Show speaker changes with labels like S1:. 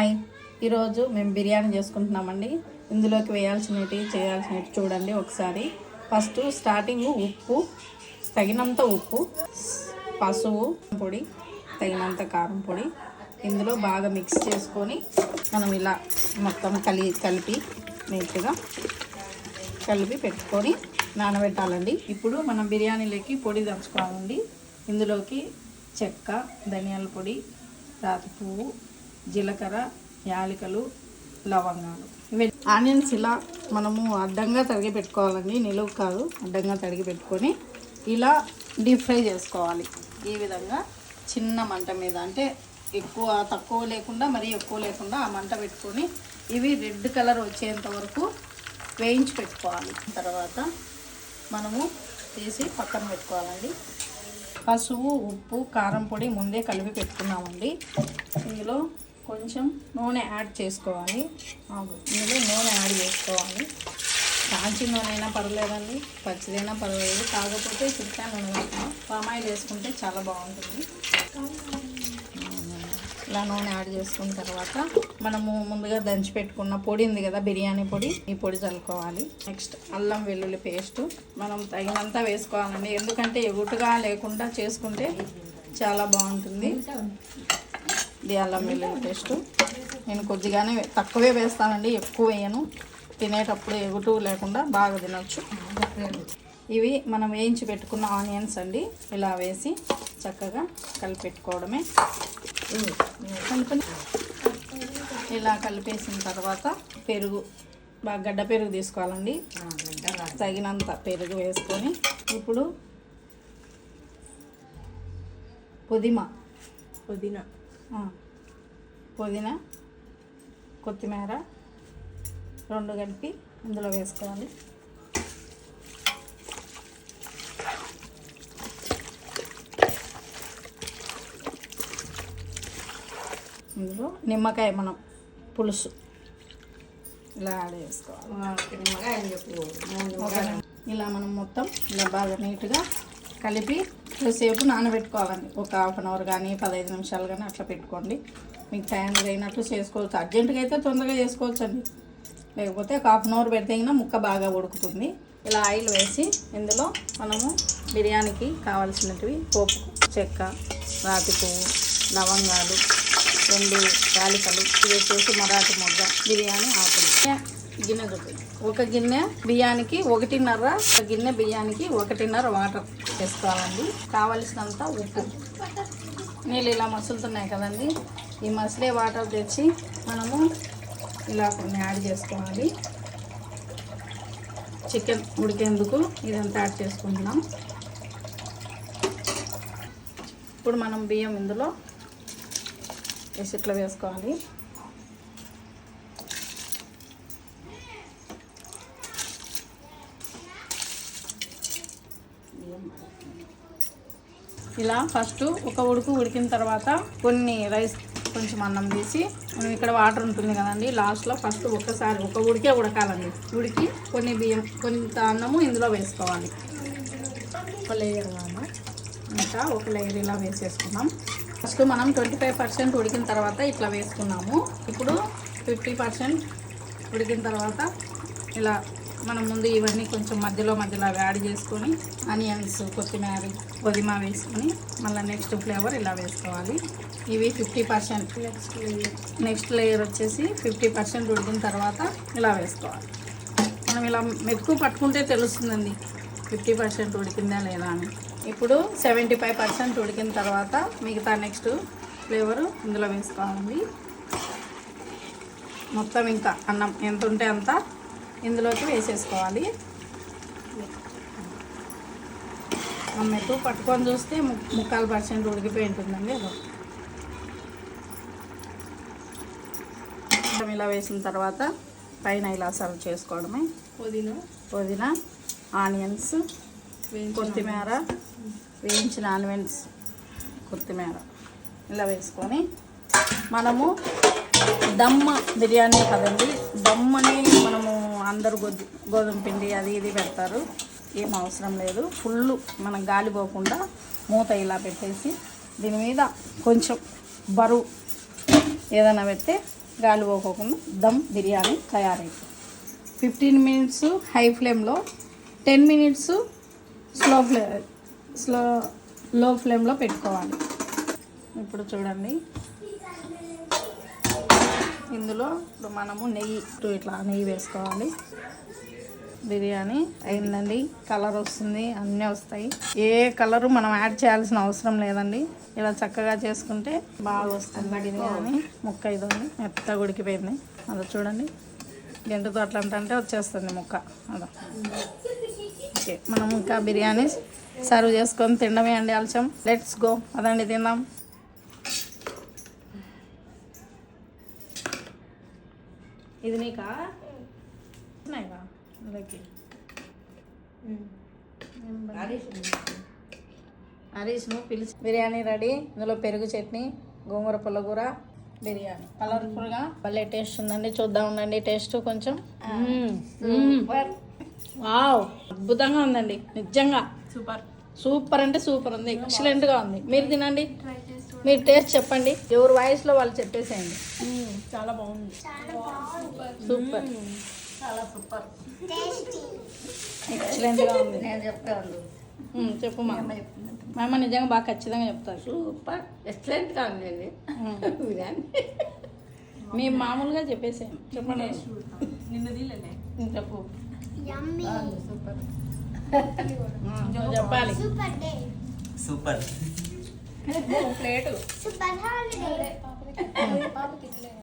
S1: Hi, ఈరోజు మేము బిర్యానీ చేసుకుంటున్నామండి. ఇందులోకి వేయాల్సినవి చేయాల్సినవి చూడండి ఒకసారి. ఫస్ట్ స్టార్టింగ్ ఉప్పు, తగినంత ఉప్పు, పసుపు పొడి, తగినంత కారం పొడి ఇందులో బాగా మిక్స్ చేసుకొని మనం ఇలా మొత్తం కలిపి నీట్గా కలిపి పెట్టుకొని నానబెట్టాలండి. ఇప్పుడు మనం బిర్యానీలోకి పొడి దంచుకోవాలండి. ఇందులోకి చెక్క, ధనియాల పొడి, రాతి పువ్వు, జీలకర్ర, యాలకులు, లవంగాలు, ఇవి ఆనియన్స్ ఇలా మనము అడ్డంగా తరిగి పెట్టుకోవాలండి, నిలువు కాదు, అడ్డంగా తరిగి పెట్టుకొని ఇలా డీప్ ఫ్రై చేసుకోవాలి. ఈ విధంగా చిన్న మంట మీద, అంటే ఎక్కువ తక్కువ లేకుండా మరీ ఎక్కువ లేకుండా ఆ మంట పెట్టుకొని ఇవి రెడ్ కలర్ వచ్చేంత వరకు వేయించి పెట్టుకోవాలి. తర్వాత మనము తీసి పక్కన పెట్టుకోవాలండి. పసుపు, ఉప్పు, కారం పొడి ముందే కలిపి పెట్టుకున్నామండి. ఇందులో కొంచెం నూనె యాడ్ చేసుకోవాలి. ఇందులో నూనె యాడ్ చేసుకోవాలి. కాంచిన నూనె అయినా పర్వాలేదండి, పచ్చిదైనా పర్వాలేదు. కాకపోతే చిట్టా నూనె వేసుకున్నాం, పామాయిల్ వేసుకుంటే చాలా బాగుంటుంది. ఇలా నూనె యాడ్ చేసుకున్న తర్వాత మనము ముందుగా దంచి పెట్టుకున్న పొడి ఉంది కదా, బిర్యానీ పొడి, ఈ పొడి చల్లుకోవాలి. నెక్స్ట్ అల్లం వెల్లుల్లి పేస్టు మనం తగినంత వేసుకోవాలండి, ఎందుకంటే ఎగుటుగా లేకుండా చేసుకుంటే చాలా బాగుంటుంది. ఇది అల్లం వెల్లుల్లి పేస్టు నేను కొద్దిగానే తక్కువే వేస్తానండి, ఎక్కువ వేయను. తినేటప్పుడు ఎగుటు లేకుండా బాగా తినొచ్చు. ఇవి మనం వేయించి పెట్టుకున్న ఆనియన్స్ అండి, ఇలా వేసి చక్కగా కలిపెట్టుకోవడమే. ఇలా కలిపేసిన తర్వాత పెరుగు, బాగా గడ్డ పెరుగు తీసుకోవాలండి, తగినంత పెరుగు వేసుకొని ఇప్పుడు పుదీనా, కొత్తిమీర రెండు కలిపి ఇందులో వేసుకోవాలి. ఇందులో నిమ్మకాయ మనం పులుసు ఇలా యాడ్ చేసుకోవాలి. ఇలా మనం మొత్తం ఇలా బాగా నీట్గా కలిపి కొద్దిసేపు నానబెట్టుకోవాలండి. ఒక 1/2 అవర్ కానీ 15 నిమిషాలు కానీ అట్లా పెట్టుకోండి. మీకు టైం అయినట్లు చేసుకోవచ్చు. అర్జెంటుగా అయితే తొందరగా చేసుకోవచ్చు అండి, లేకపోతే ఒక 1/2 అవర్ పెడితే ముక్క బాగా ఉడుకుతుంది. ఇలా ఆయిల్ వేసి ఇందులో మనము బిర్యానీకి కావాల్సినవి పోపు, చెక్క, రాతి పువ్వు, లవంగాలు, 2 యాలకులు వేసేసి మరాఠీ మొగ్గ, బిర్యానీ ఆకులు, గిన్నె దుడ్డు, ఒక గిన్నె బియ్యానికి 1.5, ఒక గిన్నె బియ్యానికి 1.5 వాటర్ వేసుకోవాలండి. కావలసినంత ఉప్పు. నీళ్ళు ఇలా మసులుతున్నాయి కదండి, ఈ మసిలే వాటర్ తెచ్చి మనము ఇలా కొన్ని యాడ్ చేసుకోవాలి. చికెన్ ఉడికేందుకు ఇదంతా యాడ్ చేసుకుంటున్నాం. ఇప్పుడు మనం బియ్యం ఇందులో వేసి ఇట్లా వేసుకోవాలి. ఇలా ఫస్ట్ ఒక ఉడికిన తర్వాత కొన్ని రైస్, కొంచెం అన్నం తీసి మనం ఇక్కడ వాటర్ ఉంటుంది కదండి, లాస్ట్లో ఫస్ట్ ఒక్కసారి ఒక ఉడికే ఉడకాలండి. ఉడికి కొన్ని బియ్యం, కొంత అన్నము ఇందులో వేసుకోవాలి. ఒక లేయర్ కావాలి, ఇంకా ఒక లేయర్ ఇలా వేసేసుకున్నాం. ఫస్ట్ మనం 25% ఉడికిన తర్వాత ఇట్లా వేసుకున్నాము. ఇప్పుడు 50% ఉడికిన తర్వాత ఇలా మనం ముందు ఇవన్నీ కొంచెం మధ్యలో యాడ్ చేసుకొని ఆనియన్స్, కొత్తిమీర, పుదీనా వేసుకొని మళ్ళీ నెక్స్ట్ ఫ్లేవర్ ఇలా వేసుకోవాలి. ఇవి 50%. నెక్స్ట్ లేయర్ వచ్చేసి 50% ఉడికిన తర్వాత ఇలా వేసుకోవాలి. మనం ఇలా మెతుకు పట్టుకుంటే తెలుస్తుందండి 50% ఉడికిందా లేదా అని. ఇప్పుడు 75% ఉడికిన తర్వాత మిగతా నెక్స్ట్ ఫ్లేవరు ఇందులో వేసుకోవాలి. మొత్తం ఇంకా అన్నం ఎంత ఉంటే అంత ఇందులోకి వేసేసుకోవాలి. మనం మెతుకు పట్టుకొని చూస్తే 3/4% ఉడికిపోయి ఉంటుందండి. అది ఇలా వేసిన తర్వాత పైన ఇలా సర్వ్ చేసుకోవడమే. పుదీనా, ఆనియన్స్, కొత్తిమీర, వేయించిన ఆనియన్స్, కొత్తిమీర ఇలా వేసుకొని మనము దమ్ బిర్యానీ కదండి, దమ్ అని మనము అందరూ గోధుమ పిండి అది ఇది పెడతారు, ఏం అవసరం లేదు. ఫుల్ మనం గాలి పోకుండా మూత ఇలా పెట్టేసి దీని మీద కొంచెం బరువు ఏదైనా పెడితే గాలి పోకోకుండా దమ్ బిర్యానీ తయారైంది. 15 మినిట్స్ హై ఫ్లేమ్లో, 10 మినిట్స్ లో ఫ్లేమ్లో పెట్టుకోవాలి. ఇప్పుడు చూడండి, ఇందులో ఇప్పుడు మనము ఇట్లా నెయ్యి వేసుకోవాలి. బిర్యానీ అయిందండి. కలర్ వస్తుంది, అన్నీ వస్తాయి. ఏ కలరు మనం యాడ్ చేయాల్సిన అవసరం లేదండి. ఇలా చక్కగా చేసుకుంటే బాగా వస్తుంది బిర్యానీ. ముక్క ఇదండి మెత్తగా ఉడికిపోయింది. అలా చూడండి, గంటతో అట్లా అంటే వచ్చేస్తుంది ముక్క. అదా ఓకే, మనం ఇంకా బిర్యానీ సర్వ్ చేసుకొని తినడమే అండి ఆలస్యం. లెట్స్ గో, అదండి తిందాం. ఇది నీకా హరీష్ను పిలిచి బిర్యానీ రెడీ. ఇందులో పెరుగు చట్నీ, గోంగూర పుల్లగూర, బిర్యానీ కలర్ఫుల్గా భలే టేస్ట్ ఉందండి. చూద్దాం ఉండండి టేస్ట్ కొంచెం. వావ్, అద్భుతంగా ఉందండి నిజంగా. సూపర్ అంటే సూపర్ ఉంది, ఎక్సలెంట్గా ఉంది. మీరు తినండి, మీరు టేస్ట్ చెప్పండి. ఎవరి వాయిస్లో వాళ్ళు చెప్పేసేయండి.
S2: చాలా బాగుంది,
S1: సూపర్,
S2: చాలా సూపర్,
S1: ఎక్సలెంట్గా ఉంది.
S2: నేను చెప్తాను.
S1: చెప్పు మా అమ్మ నిజంగా బాగా ఖచ్చితంగా చెప్తారు.
S2: సూపర్, ఎక్సలెంట్గా ఉందండి బిర్యానీ.
S1: మేము మామూలుగా చెప్పేసాం. చెప్పండి,
S2: నిన్నది
S1: చెప్పు.
S2: సూపర్,
S1: చెప్పాలి.
S3: Super
S2: plate.